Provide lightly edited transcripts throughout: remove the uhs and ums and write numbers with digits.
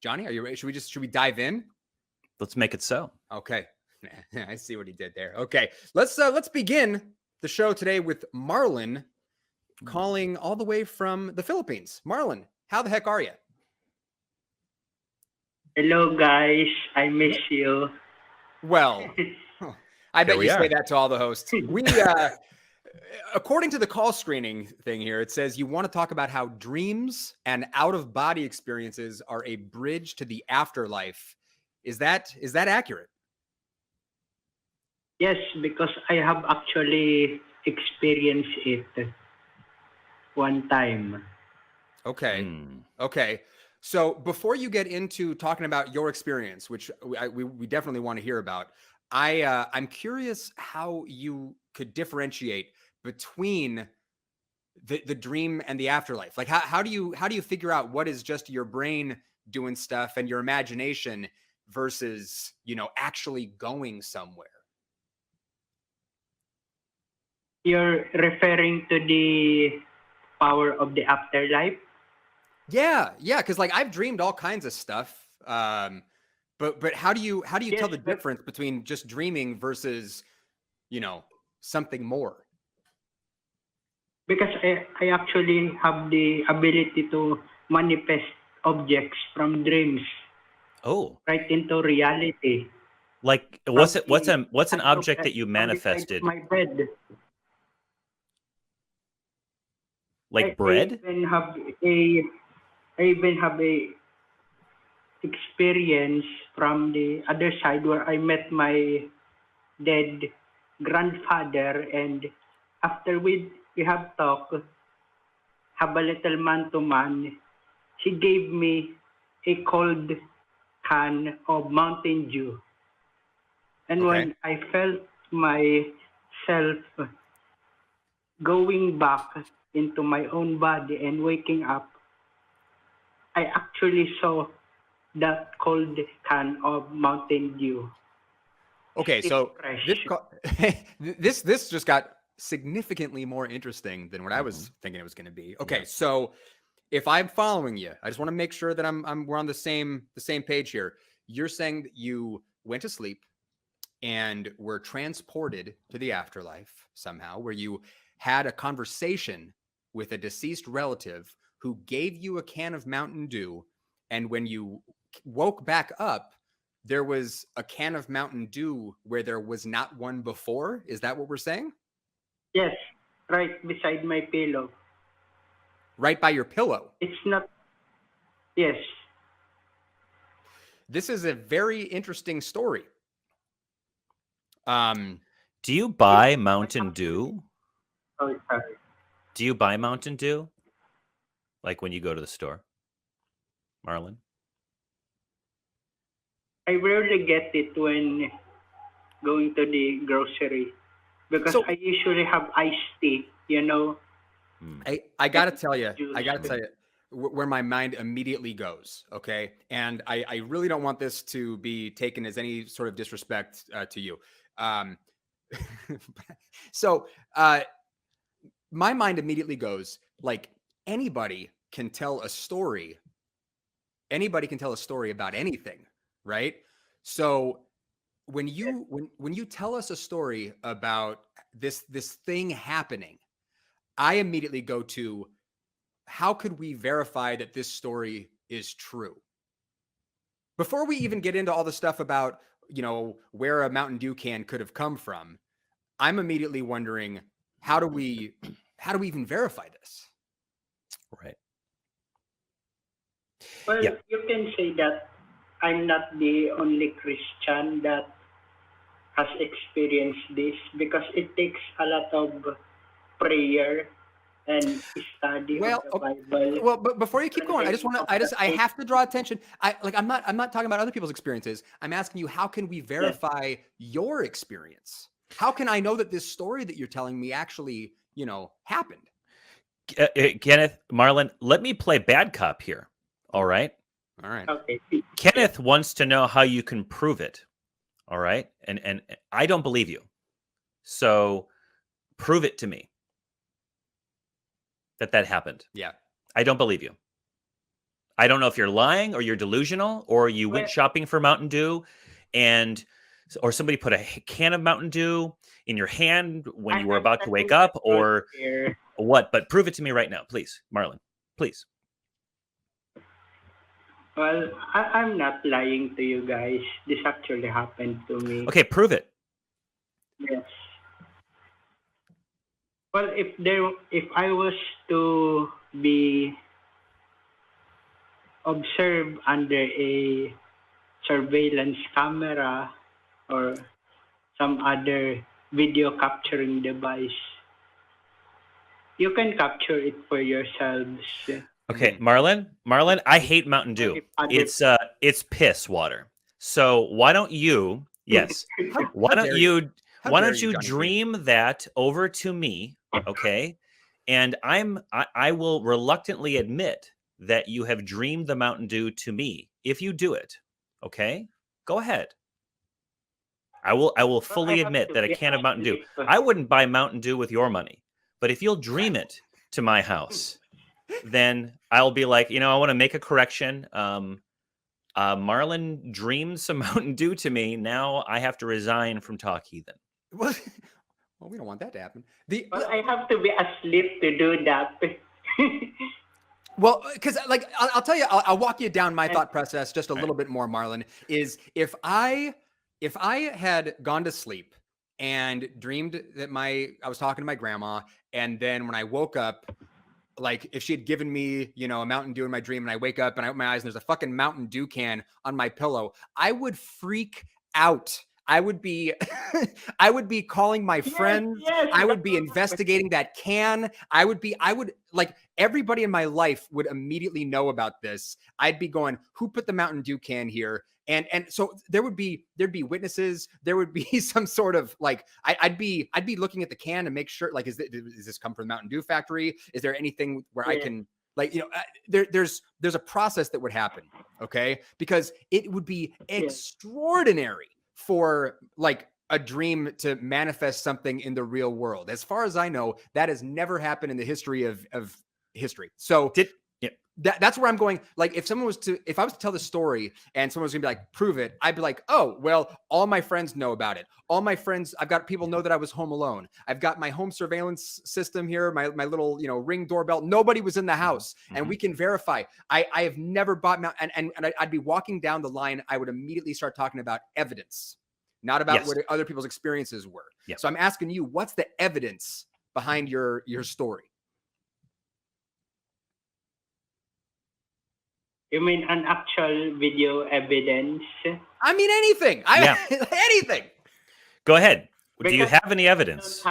Johnny, are you ready? Should we dive in? Let's make it so. Okay. I see what he did there. Okay. Let's begin the show today with Marlon calling all the way from the Philippines. Marlon, how the heck are you? Hello, guys. I miss you. Well, I bet you say that to all the hosts. We, according to the call screening thing here, it says you want to talk about how dreams and out-of-body experiences are a bridge to the afterlife. Is that accurate? Yes, because I have actually experienced it one time. Okay. Okay. So before you get into talking about your experience, which we definitely want to hear about, I'm curious how you could differentiate between the dream and the afterlife. Like how do you figure out what is just your brain doing stuff and your imagination versus, actually going somewhere? You're referring to the power of the afterlife? Yeah, because like I've dreamed all kinds of stuff. But how do you tell the difference between just dreaming versus, something more? Because I actually have the ability to manifest objects from dreams. Oh. Right into reality. Like what's an object that you manifested? My bed. Like bread? I even have a experience from the other side where I met my dead grandfather, and after we have talked, have a little man-to-man, he gave me a cold can of Mountain Dew. And when I felt myself going back into my own body and waking up, I actually saw that cold can of Mountain Dew. Okay, so this just got significantly more interesting than what I was thinking it was going to be. Okay, so if I'm following you, I just want to make sure that we're on the same page here. You're saying that you went to sleep and were transported to the afterlife somehow, where you had a conversation with a deceased relative who gave you a can of Mountain Dew, and when you woke back up, there was a can of Mountain Dew where there was not one before. Is that what we're saying? Yes, right beside my pillow. Right by your pillow? It's not. Yes. This is a very interesting story. Do you buy Mountain Dew? Oh, sorry. Do you buy Mountain Dew? Like when you go to the store? Marlon? I rarely get it when going to the grocery because I usually have iced tea, I gotta tell you, where my mind immediately goes. Okay. And I really don't want this to be taken as any sort of disrespect to you. So my mind immediately goes like anybody can tell a story. Anybody can tell a story about anything, right? So when you tell us a story about this thing happening, I immediately go to how could we verify that this story is true? Before we even get into all the stuff about, where a Mountain Dew can could have come from, I'm immediately wondering, how do we even verify this? Right. Well, you can say that I'm not the only Christian that has experienced this because it takes a lot of prayer and study of the Bible. Well, but before you keep going, I have to draw attention. I'm not talking about other people's experiences. I'm asking you, how can we verify your experience? How can I know that this story that you're telling me actually, happened? Kenneth, Marlon, let me play bad cop here. All right. Okay. Kenneth wants to know how you can prove it. All right. And I don't believe you. So prove it to me that happened. Yeah. I don't believe you. I don't know if you're lying or you're delusional or you went shopping for Mountain Dew or somebody put a can of Mountain Dew in your hand when you were about to wake up or what. But prove it to me right now, please, Marlon, please. Well, I'm not lying to you guys. This actually happened to me. Okay, prove it. Yes. Well, if I was to be observed under a surveillance camera or some other video capturing device, you can capture it for yourselves. Okay, Marlon, I hate Mountain Dew. It's piss water. So why don't you, yes, why don't you dream that over to me, okay? And I will reluctantly admit that you have dreamed the Mountain Dew to me. If you do it, okay? Go ahead. I will fully admit that a can of Mountain Dew. I wouldn't buy Mountain Dew with your money, but if you'll dream it to my house, then I'll be like, I want to make a correction. Marlon dreamed some Mountain Dew to me. Now I have to resign from Talk Heathen. Well, we don't want that to happen. I have to be asleep to do that. Well, because I'll tell you, I'll walk you down my thought process just a little bit more, Marlon, is if I had gone to sleep and dreamed that I was talking to my grandma, and then when I woke up, like if she had given me, a Mountain Dew in my dream, and I wake up and I open my eyes and there's a fucking Mountain Dew can on my pillow, I would freak out. I would be calling my friends. Yes, I would be investigating that can. I would like everybody in my life would immediately know about this. I'd be going, who put the Mountain Dew can here? And so there'd be witnesses. There would be some sort of like, I'd be looking at the can to make sure, like, is this come from the Mountain Dew factory? Is there anything where I can, like, there's a process that would happen. Okay. Because it would be extraordinary for like a dream to manifest something in the real world. As far as I know, that has never happened in the history of history. So that's where I'm going. Like if I was to tell the story and someone was gonna be like, prove it, I'd be like, oh, well, all my friends know about it. All my friends, I've got people know that I was home alone. I've got my home surveillance system here, my little, Ring doorbell. Nobody was in the house and we can verify. I have never bought and I'd be walking down the line. I would immediately start talking about evidence, not about what other people's experiences were. So I'm asking you, what's the evidence behind your story? You mean an actual video evidence? I mean anything. Anything. Go ahead. Do you have any evidence?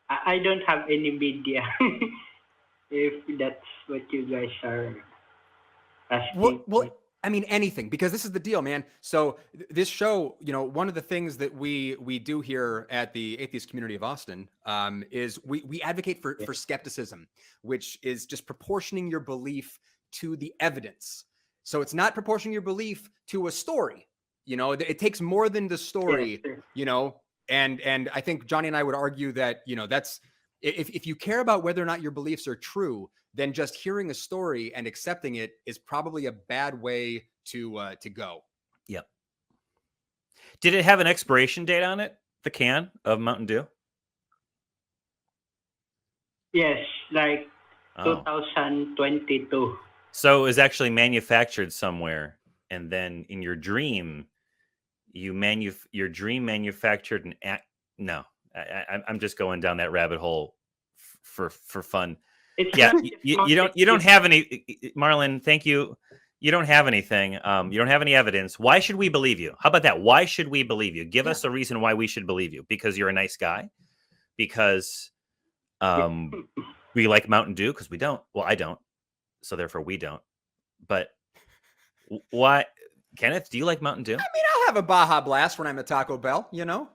I don't have any media. If that's what you guys are asking. Well, I mean anything, because this is the deal, man. So this show, one of the things that we do here at the Atheist Community of Austin is we advocate for skepticism, which is just proportioning your belief to the evidence. So it's not proportioning your belief to a story. It takes more than the story, and I think Johnny and I would argue that, that's if you care about whether or not your beliefs are true, then just hearing a story and accepting it is probably a bad way to go. Yep. Did it have an expiration date on it? The can of Mountain Dew? Yes, like 2022. So it was actually manufactured somewhere, and then in your dream, your dream manufactured an act. No, I'm just going down that rabbit hole for fun. You don't have any, Marlon. Thank you. You don't have anything. You don't have any evidence. Why should we believe you? How about that? Why should we believe you? Give us a reason why we should believe you. Because you're a nice guy. Because we like Mountain Dew. Because we don't. Well, I don't. So therefore we don't. But why, Kenneth, do you like Mountain Dew? I mean, I'll have a Baja Blast when I'm at Taco Bell, Yeah.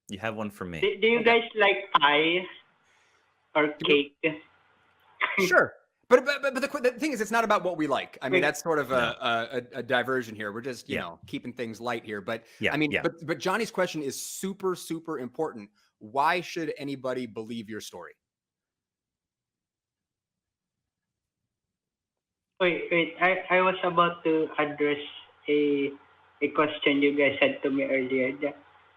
You have one for me. Do you guys like pie or cake? Sure. But the thing is, it's not about what we like. I mean, that's sort of a diversion here. We're just, keeping things light here. But but Johnny's question is super, super important. Why should anybody believe your story? Wait. I was about to address a a question you guys said to me earlier.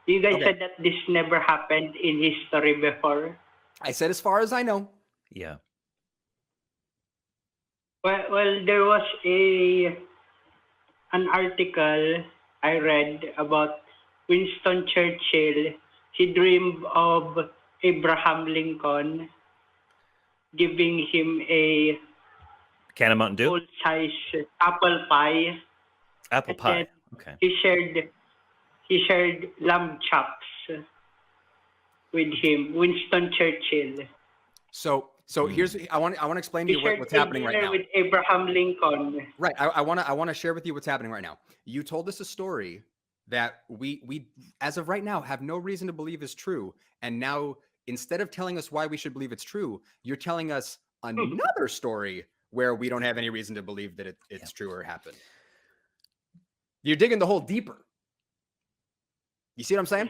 You guys Okay. said that this never happened in history before. I said as far as I know. Yeah. Well, there was an article I read about Winston Churchill. He dreamed of Abraham Lincoln giving him a Can of Mountain Dew? full-size apple pie. Apple And pie. then Okay. he shared lamb chops with him, Winston Churchill. So here's I want to explain to He you shared what's a happening right dinner now. with Abraham Lincoln. Right. I want to share with you what's happening right now. You told us a story that we as of right now have no reason to believe is true, and now instead of telling us why we should believe it's true, you're telling us another story where we don't have any reason to believe that it's true or happened. You're digging the hole deeper. You see what I'm saying?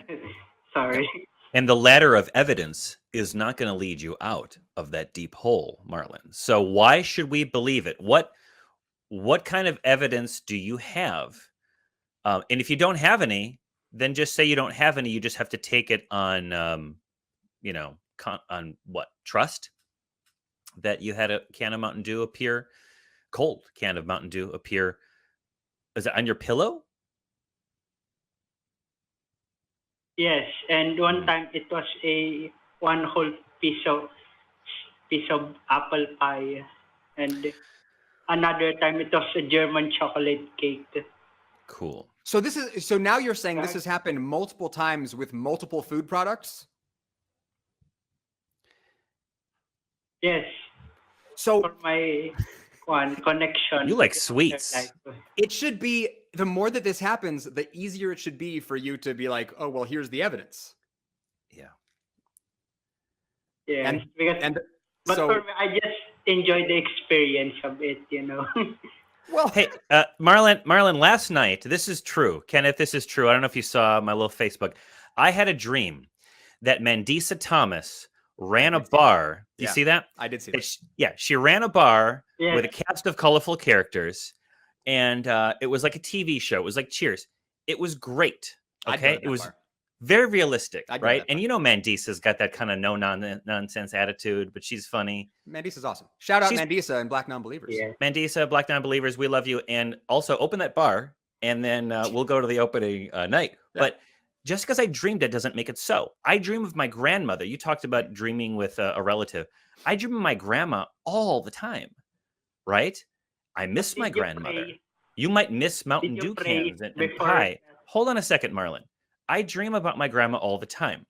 Sorry. And the ladder of evidence is not going to lead you out of that deep hole, Marlon. So why should we believe it? What kind of evidence do you have? And if you don't have any, then just say you don't have any. You just have to take it on, on what? Trust that you had a can of Mountain Dew appear, cold can of Mountain Dew appear. Is it on your pillow? Yes, and one time it was a one whole piece of apple pie, and another time it was a German chocolate cake. Cool. So now you're saying this has happened multiple times with multiple food products? Yes. So For my one connection. You like with sweets. Afterlife. it should be, the more that this happens, the easier it should be for you to be like, oh, well, here's the evidence. Yeah. Yes, but so, for me, I just enjoy the experience of it, well, Hey, Marlon, last night, this is true. Kenneth, this is true. I don't know if you saw my little Facebook. I had a dream that Mandisa Thomas ran a bar. Do you Yeah. see that? I did see that. She ran a bar Yes. with a cast of colorful characters, and it was like a TV show. It was like Cheers. It was great. I'd go Okay, to that it was bar. very realistic, I'd go to right? that And bar. you know, Mandisa's got that kind of no nonsense attitude, but she's funny. Mandisa's awesome. Shout out She's- Mandisa and Black Non-Believers. Yeah. Mandisa, Black Non-Believers, we love you. And also open that bar, and then we'll go to the opening night. Yeah. But just because I dreamed it doesn't make it so. I dream of my grandmother. You talked about dreaming with a relative. I dream of my grandma all the time, right? I miss my Did you grandmother. pray? You might miss Mountain Did you Dew pray cans and before pie. Hold on a second, Marlon. I dream about my grandma all the time.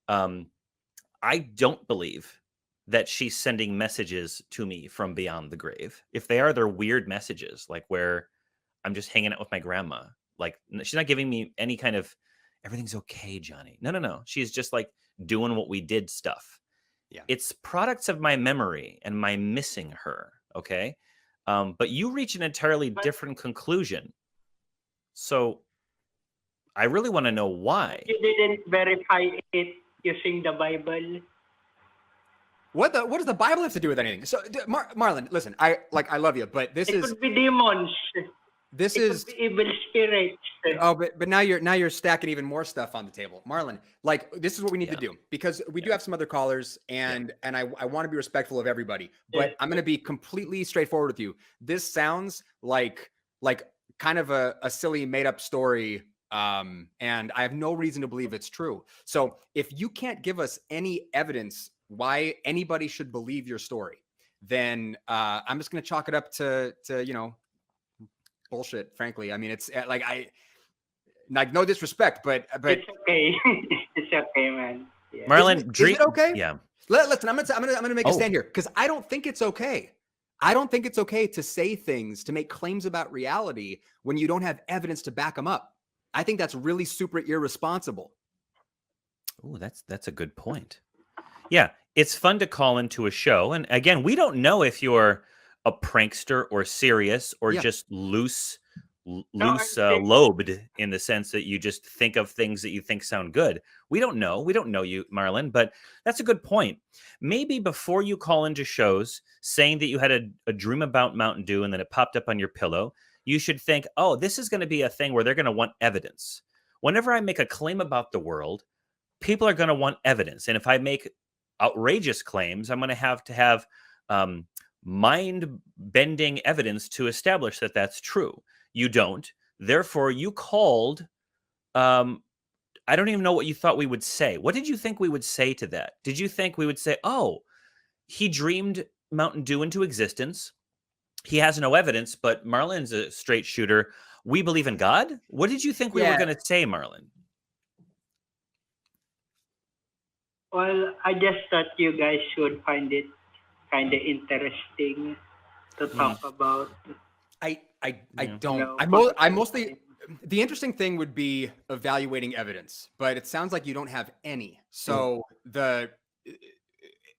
I don't believe that she's sending messages to me from beyond the grave. If they are, they're weird messages, like where I'm just hanging out with my grandma. Like she's not giving me any kind of everything's okay, Johnny. No. She's just like doing what we did stuff. Yeah. It's products of my memory and my missing her. Okay. But you reach an entirely different conclusion. So I really want to know why. You didn't verify it using the Bible. What does the Bible have to do with anything? So, Marlon, listen, I love you, but this It is could be demons. this It is could be evil spirits. oh, but now you're stacking even more stuff on the table, Marlon. Like this is what we need to do, because we do have some other callers, and I want to be respectful of everybody, but Yeah. I'm going to be completely straightforward with you. This sounds like kind of a silly made up story. And I have no reason to believe it's true. So if you can't give us any evidence why anybody should believe your story, then I'm just going to chalk it up to bullshit. Frankly, I mean, it's like no disrespect, but It's okay. It's okay, man. Yeah. Marlon, is it okay? Yeah. Listen, I'm gonna make a stand here, because I don't think it's okay. I don't think it's okay to say things, to make claims about reality when you don't have evidence to back them up. I think that's really super irresponsible. Oh, that's a good point. Yeah, it's fun to call into a show, and again, we don't know if you're a prankster or serious or just loose lobed in the sense that you just think of things that you think sound good. We don't know you, Marlon, but that's a good point. Maybe before you call into shows saying that you had a dream about Mountain Dew and then it popped up on your pillow, you should think, oh, this is going to be a thing where they're going to want evidence. Whenever I make a claim about the world, people are going to want evidence. And if I make outrageous claims, I'm going to have mind-bending evidence to establish that that's true. You don't. Therefore, you called. I don't even know what you thought we would say. What did you think we would say to that? Did you think we would say, oh, he dreamed Mountain Dew into existence? He has no evidence, but Marlon's a straight shooter. We believe in God? What did you think we were going to say, Marlon? Well, I just thought you guys should find it kind of interesting to talk about. I don't. No, I mostly. The interesting thing would be evaluating evidence, but it sounds like you don't have any. So there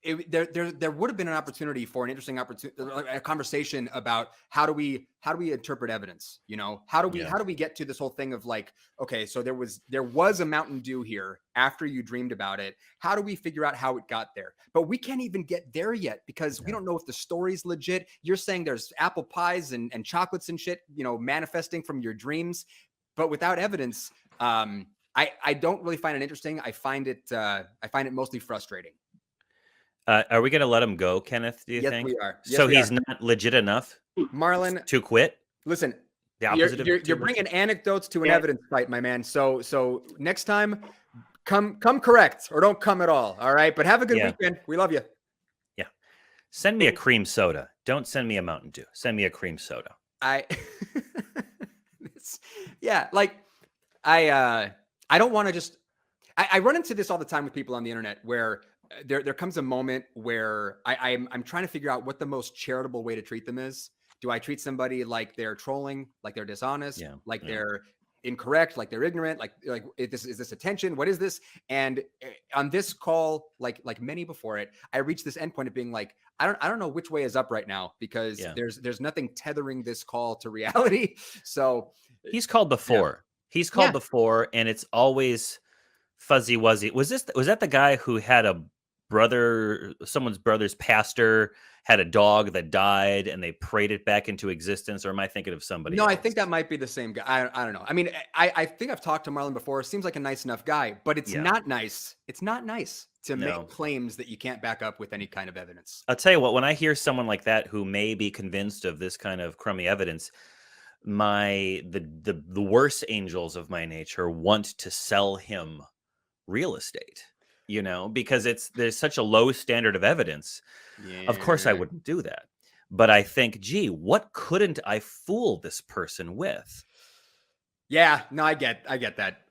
would have been an opportunity for an interesting a conversation about how do we interpret evidence? You know, how do we get to this whole thing of like, okay, so there was a Mountain Dew here after you dreamed about it. How do we figure out how it got there? But we can't even get there yet because we don't know if the story's legit. You're saying there's apple pies and chocolates and shit, you know, manifesting from your dreams, but without evidence, I don't really find it interesting. I find it mostly frustrating. Are we going to let him go, Kenneth, do you think? Yes, we are. Yes, so we he's are. not legit enough Marlon, to quit? Listen, the opposite you're bringing anecdotes to an evidence fight, my man. So next time, come correct or don't come at all. All right. But have a good weekend. We love you. Yeah. Send me a cream soda. Don't send me a Mountain Dew. Send me a cream soda. I don't want to just, I run into this all the time with people on the internet where there comes a moment where I'm trying to figure out what the most charitable way to treat them is. Do I treat somebody like they're trolling, like they're dishonest, like they're incorrect, like they're ignorant, like is this attention? What is this? And on this call, like many before it, I reached this endpoint of being like, I don't know which way is up right now because there's nothing tethering this call to reality. So he's called before. He's called before, and it's always fuzzy wuzzy. Was that the guy who had someone's brother's pastor had a dog that died and they prayed it back into existence? Or am I thinking of somebody else? I think that might be the same guy. I don't know. I mean, I think I've talked to Marlon before. Seems like a nice enough guy, but it's not nice. It's not nice to make claims that you can't back up with any kind of evidence. I'll tell you what, when I hear someone like that who may be convinced of this kind of crummy evidence, the worst angels of my nature want to sell him real estate, you know, because there's such a low standard of evidence. Of course I wouldn't do that, but I think, gee, what couldn't I fool this person with? Yeah, no, I get that.